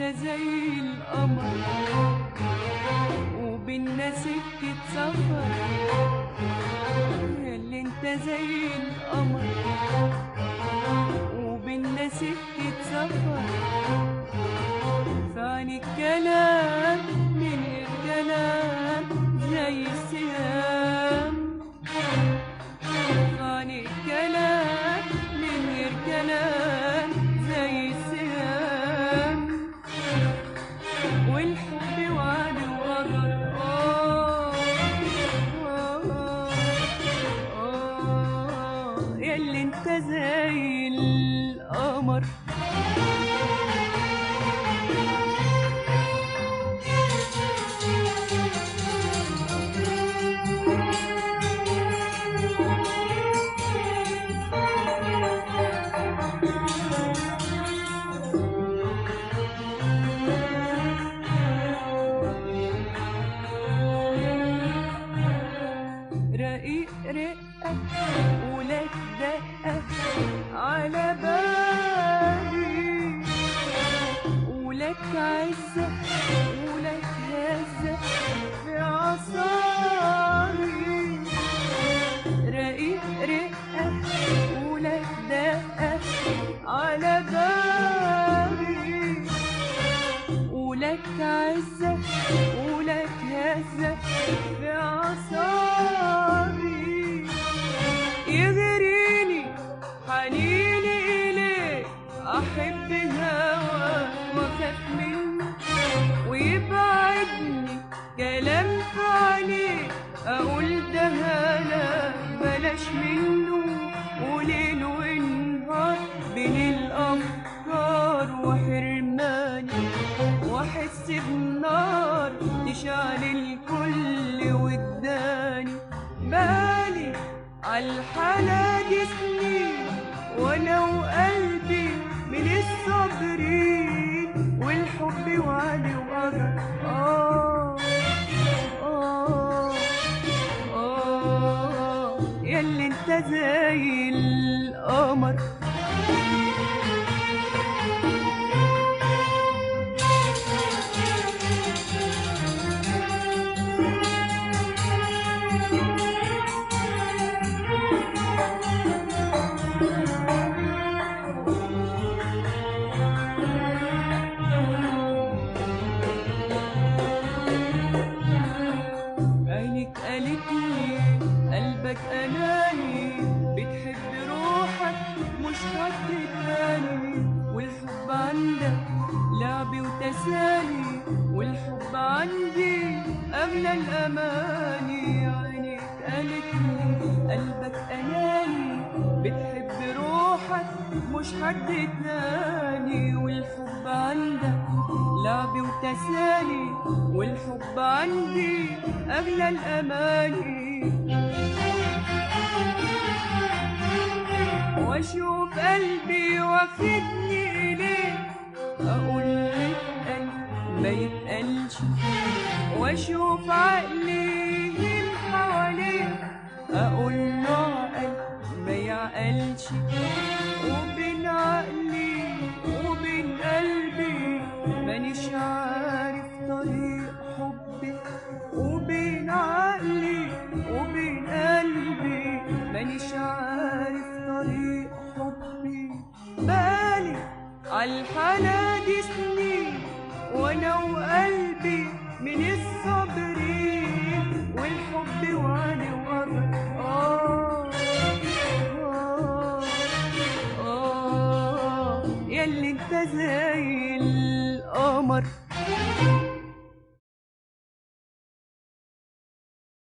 زي القمر وبينا سكة سفر، ياللي انت زي القمر وبينا سكة سفر، فعني الكلام من الكلام زي السهام، فعني الكلام من الكلام زي السهام، والحب وعد وقدر ياللي انت زي القمر. رقيق رقة ولك دقة على بالي، ولك عزة ولك هزة في عصاري، رقيق رقة ولك دقة على بالي، ولك عزة ولك هزة في عصاري، يغريني حنيني إليك أحب هواك وأخاف منه، ويبعدني كلام في عينيك أقول ده هلا بلاش منه، وليل ونهار بين الأفكار وحرماني، وأحس بنار تشعل الكل واداني، بالي عالحالة دي سنين وانا وقلبي من الصابرين، والحب وعد وقدر ياللي انت زي القمر. عينك قالت لي قلبك أناني، بتحب روحك مش حد تاني، والحب عندك لعبي وتسالي، والحب عندي أغلى الأماني. عينك قالت لي قلبك أناني، بتحب روحك مش حد تاني، والحب عندك لعبي وتسالي، والحب عندي أغلى الأماني. وأشوف قلبي واخدني إليه أقول يتقل ما يتقلش، وأشوف عقلي من حواليه أقول له عقل ما يعقلش، وبين عقلي وبين قلبي مانيش عارف طريق حبي، وبين عقلي وبين قلبي مانيش عارف طريق حبي، بالي عالحالة دي سنين وانا وقلبي من الصابرين، والحب وعد وقدر ياللي انت زي القمر.